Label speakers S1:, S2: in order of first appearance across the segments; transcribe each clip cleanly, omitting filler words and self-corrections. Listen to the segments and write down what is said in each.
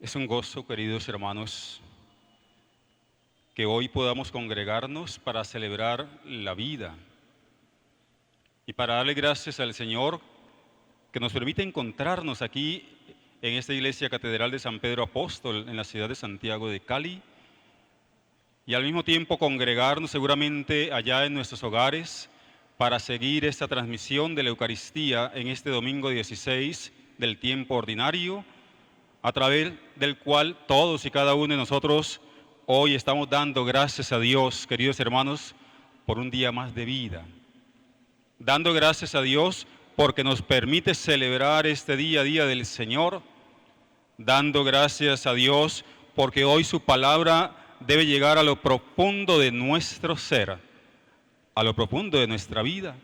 S1: Es un gozo, queridos hermanos, que hoy podamos congregarnos para celebrar la vida y para darle gracias al Señor que nos permite encontrarnos aquí en esta iglesia catedral de San Pedro Apóstol en la ciudad de Santiago de Cali y al mismo tiempo congregarnos seguramente allá en nuestros hogares para seguir esta transmisión de la Eucaristía en este domingo 16 del tiempo ordinario, a través del cual todos y cada uno de nosotros hoy estamos dando gracias a Dios, queridos hermanos, por un día más de vida. Dando gracias a Dios porque nos permite celebrar este día del Señor. Dando gracias a Dios porque hoy su palabra debe llegar a lo profundo de nuestro ser, a lo profundo de nuestra vida.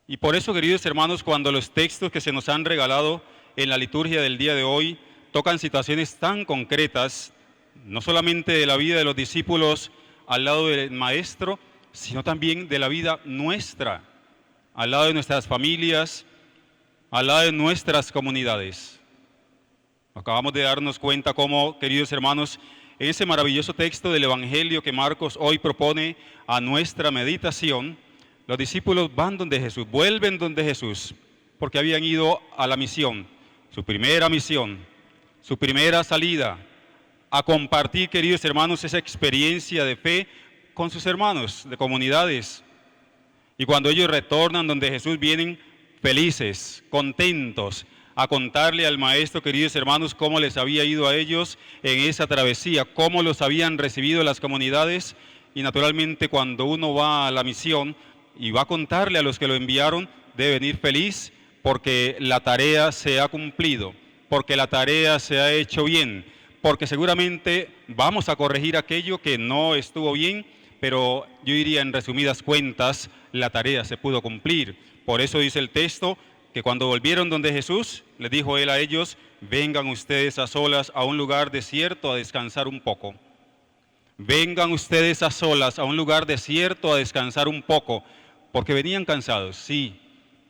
S1: Y por eso, queridos hermanos, cuando los textos que se nos han regalado en la liturgia del día de hoy tocan situaciones tan concretas, no solamente de la vida de los discípulos al lado del Maestro, sino también de la vida nuestra, al lado de nuestras familias, al lado de nuestras comunidades. Acabamos de darnos cuenta cómo, queridos hermanos, en ese maravilloso texto del Evangelio que Marcos hoy propone a nuestra meditación, los discípulos van donde Jesús, vuelven donde Jesús, porque habían ido a la misión, su primera salida, a compartir, queridos hermanos, esa experiencia de fe con sus hermanos de comunidades. Y cuando ellos retornan donde Jesús, vienen felices, contentos, a contarle al Maestro, queridos hermanos, cómo les había ido a ellos en esa travesía, cómo los habían recibido las comunidades. Y naturalmente cuando uno va a la misión y va a contarle a los que lo enviaron, debe venir feliz porque la tarea se ha cumplido, porque la tarea se ha hecho bien, porque seguramente vamos a corregir aquello que no estuvo bien, pero yo diría en resumidas cuentas, la tarea se pudo cumplir. Por eso dice el texto que cuando volvieron donde Jesús, les dijo él a ellos: vengan ustedes a solas a un lugar desierto a descansar un poco. Vengan ustedes a solas a un lugar desierto a descansar un poco, porque venían cansados, sí,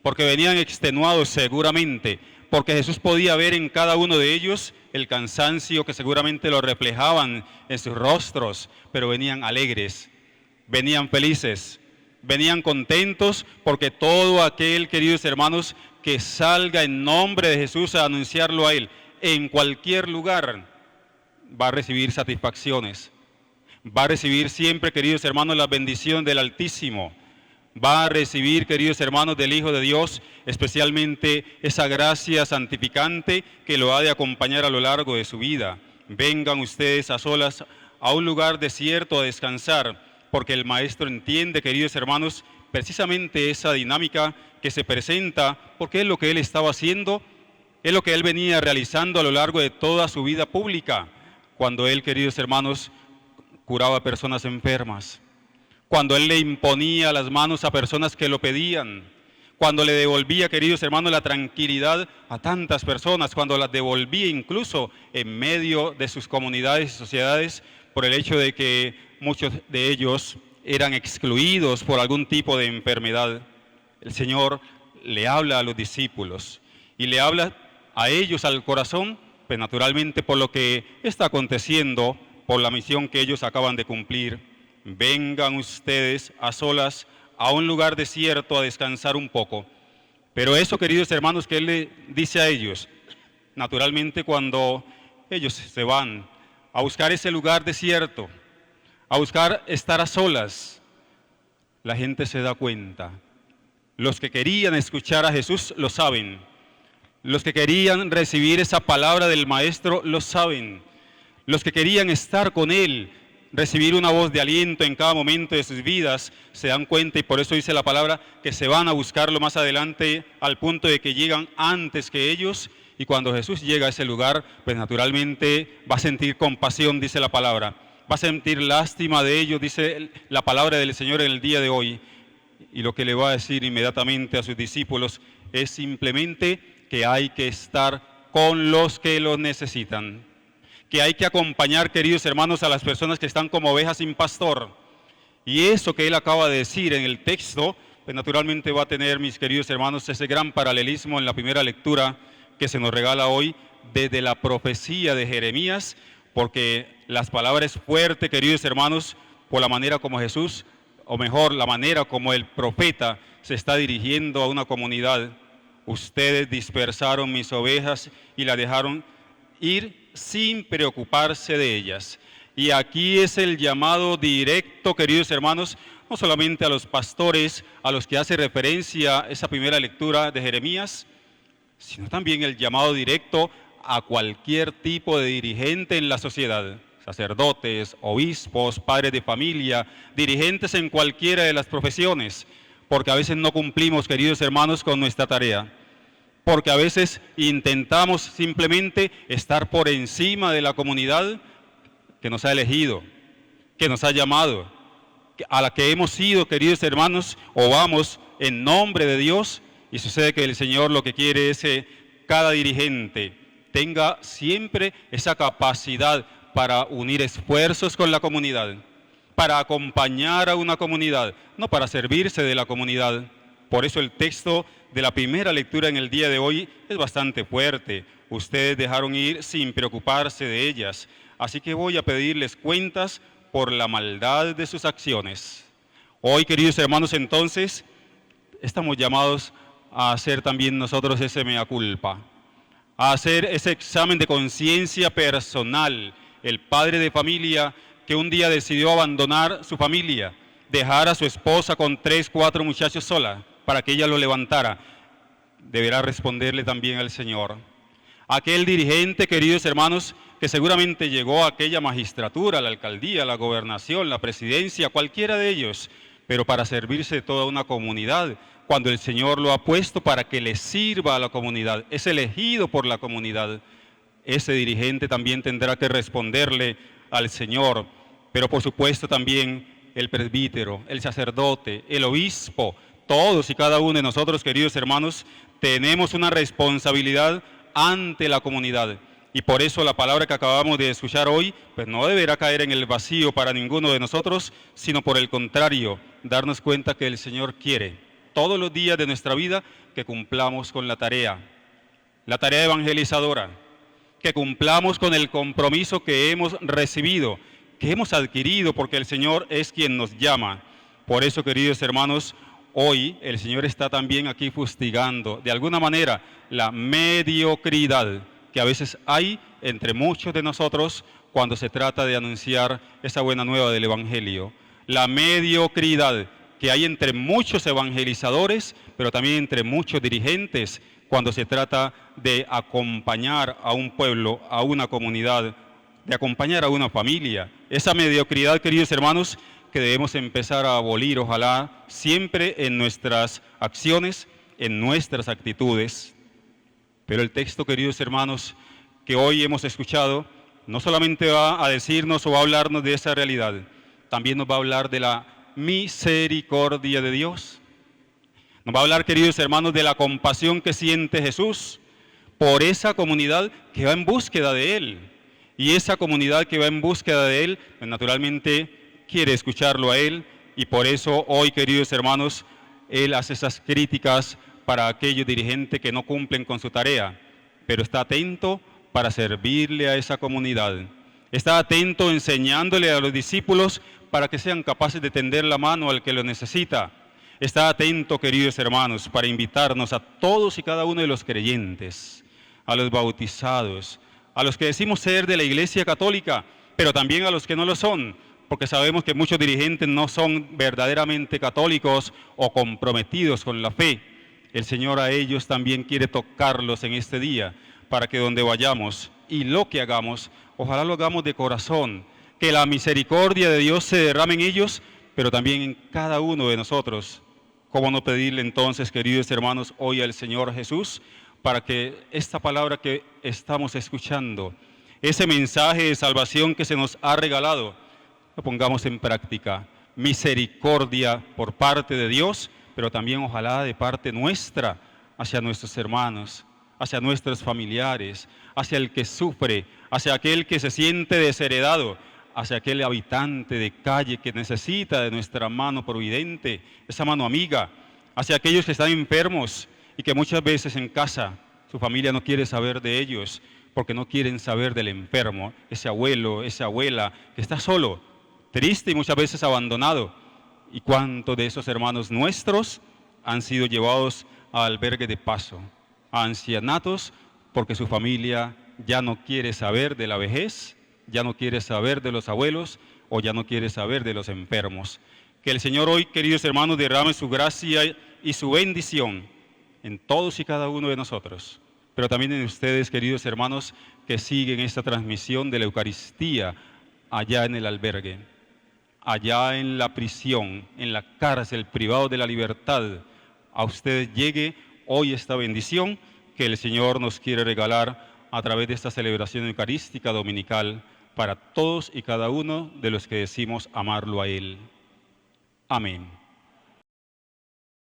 S1: porque venían extenuados seguramente, porque Jesús podía ver en cada uno de ellos el cansancio que seguramente lo reflejaban en sus rostros, pero venían alegres, venían felices, venían contentos, porque todo aquel, queridos hermanos, que salga en nombre de Jesús a anunciarlo a Él, en cualquier lugar, va a recibir satisfacciones, va a recibir siempre, queridos hermanos, la bendición del Altísimo, va a recibir, queridos hermanos, del Hijo de Dios, especialmente esa gracia santificante que lo ha de acompañar a lo largo de su vida. Vengan ustedes a solas a un lugar desierto a descansar, porque el Maestro entiende, queridos hermanos, precisamente esa dinámica que se presenta, porque es lo que Él estaba haciendo, es lo que Él venía realizando a lo largo de toda su vida pública, cuando Él, queridos hermanos, curaba a personas enfermas, cuando Él le imponía las manos a personas que lo pedían, cuando le devolvía, queridos hermanos, la tranquilidad a tantas personas, cuando las devolvía incluso en medio de sus comunidades y sociedades por el hecho de que muchos de ellos eran excluidos por algún tipo de enfermedad. El Señor le habla a los discípulos y le habla a ellos al corazón, pues naturalmente por lo que está aconteciendo, por la misión que ellos acaban de cumplir. Vengan ustedes a solas a un lugar desierto a descansar un poco. Pero eso, queridos hermanos, que Él le dice a ellos, naturalmente cuando ellos se van a buscar ese lugar desierto, a buscar estar a solas, la gente se da cuenta. Los que querían escuchar a Jesús lo saben. Los que querían recibir esa palabra del Maestro lo saben. Los que querían estar con Él, recibir una voz de aliento en cada momento de sus vidas, se dan cuenta, y por eso dice la palabra que se van a buscarlo más adelante al punto de que llegan antes que ellos, y cuando Jesús llega a ese lugar, pues naturalmente va a sentir compasión, dice la palabra, va a sentir lástima de ellos, dice la palabra del Señor en el día de hoy, y lo que le va a decir inmediatamente a sus discípulos es simplemente que hay que estar con los que lo necesitan, que hay que acompañar, queridos hermanos, a las personas que están como ovejas sin pastor. Y eso que Él acaba de decir en el texto, pues naturalmente va a tener, mis queridos hermanos, ese gran paralelismo en la primera lectura que se nos regala hoy desde la profecía de Jeremías, porque las palabras fuertes, queridos hermanos, por la manera como Jesús, o mejor, la manera como el profeta se está dirigiendo a una comunidad. Ustedes dispersaron mis ovejas y las dejaron ir sin preocuparse de ellas. Y aquí es el llamado directo, queridos hermanos, no solamente a los pastores, a los que hace referencia esa primera lectura de Jeremías, sino también el llamado directo a cualquier tipo de dirigente en la sociedad, sacerdotes, obispos, padres de familia, dirigentes en cualquiera de las profesiones, porque a veces no cumplimos, queridos hermanos, con nuestra tarea, porque a veces intentamos simplemente estar por encima de la comunidad que nos ha elegido, que nos ha llamado, a la que hemos sido, queridos hermanos, o vamos en nombre de Dios, y sucede que el Señor lo que quiere es que cada dirigente tenga siempre esa capacidad para unir esfuerzos con la comunidad, para acompañar a una comunidad, no para servirse de la comunidad. Por eso el texto de la primera lectura en el día de hoy es bastante fuerte. Ustedes dejaron ir sin preocuparse de ellas, así que voy a pedirles cuentas por la maldad de sus acciones. Hoy, queridos hermanos, entonces, estamos llamados a hacer también nosotros ese mea culpa, a hacer ese examen de conciencia personal. El padre de familia que un día decidió abandonar su familia, dejar a su esposa con 3, 4 muchachos sola para que ella lo levantara, deberá responderle también al Señor. Aquel dirigente, queridos hermanos, que seguramente llegó a aquella magistratura, la alcaldía, la gobernación, la presidencia, cualquiera de ellos, pero para servirse de toda una comunidad, cuando el Señor lo ha puesto para que le sirva a la comunidad, es elegido por la comunidad. Ese dirigente también tendrá que responderle al Señor, pero por supuesto también el presbítero, el sacerdote, el obispo, todos y cada uno de nosotros, queridos hermanos, tenemos una responsabilidad ante la comunidad. Y por eso la palabra que acabamos de escuchar hoy, pues no deberá caer en el vacío para ninguno de nosotros, sino por el contrario, darnos cuenta que el Señor quiere todos los días de nuestra vida que cumplamos con la tarea evangelizadora, que cumplamos con el compromiso que hemos recibido, que hemos adquirido, porque el Señor es quien nos llama. Por eso, queridos hermanos, hoy el Señor está también aquí fustigando, de alguna manera, la mediocridad que a veces hay entre muchos de nosotros cuando se trata de anunciar esa buena nueva del Evangelio. La mediocridad que hay entre muchos evangelizadores, pero también entre muchos dirigentes, cuando se trata de acompañar a un pueblo, a una comunidad, de acompañar a una familia. Esa mediocridad, queridos hermanos, que debemos empezar a abolir, ojalá, siempre en nuestras acciones, en nuestras actitudes. Pero el texto, queridos hermanos, que hoy hemos escuchado, no solamente va a decirnos o va a hablarnos de esa realidad, también nos va a hablar de la misericordia de Dios. Nos va a hablar, queridos hermanos, de la compasión que siente Jesús por esa comunidad que va en búsqueda de Él. Y esa comunidad que va en búsqueda de Él, pues naturalmente quiere escucharlo a Él, y por eso hoy, queridos hermanos, Él hace esas críticas para aquellos dirigentes que no cumplen con su tarea, pero está atento para servirle a esa comunidad. Está atento enseñándole a los discípulos para que sean capaces de tender la mano al que lo necesita. Está atento, queridos hermanos, para invitarnos a todos y cada uno de los creyentes, a los bautizados, a los que decimos ser de la Iglesia Católica, pero también a los que no lo son, porque sabemos que muchos dirigentes no son verdaderamente católicos o comprometidos con la fe. El Señor a ellos también quiere tocarlos en este día, para que donde vayamos y lo que hagamos, ojalá lo hagamos de corazón, que la misericordia de Dios se derrame en ellos, pero también en cada uno de nosotros. ¿Cómo no pedirle entonces, queridos hermanos, hoy al Señor Jesús, para que esta palabra que estamos escuchando, ese mensaje de salvación que se nos ha regalado, lo pongamos en práctica? Misericordia por parte de Dios, pero también ojalá de parte nuestra hacia nuestros hermanos, hacia nuestros familiares, hacia el que sufre, hacia aquel que se siente desheredado, hacia aquel habitante de calle que necesita de nuestra mano providente, esa mano amiga, hacia aquellos que están enfermos y que muchas veces en casa su familia no quiere saber de ellos, porque no quieren saber del enfermo, ese abuelo, esa abuela que está solo, triste y muchas veces abandonado. ¿Y cuántos de esos hermanos nuestros han sido llevados a albergue de paso, a ancianatos, porque su familia ya no quiere saber de la vejez, ya no quiere saber de los abuelos o ya no quiere saber de los enfermos? Que el Señor hoy, queridos hermanos, derrame su gracia y su bendición en todos y cada uno de nosotros, pero también en ustedes, queridos hermanos, que siguen esta transmisión de la Eucaristía allá en el albergue, allá en la prisión, en la cárcel, privados de la libertad. A ustedes llegue hoy esta bendición que el Señor nos quiere regalar a través de esta celebración eucarística dominical para todos y cada uno de los que decimos amarlo a Él. Amén.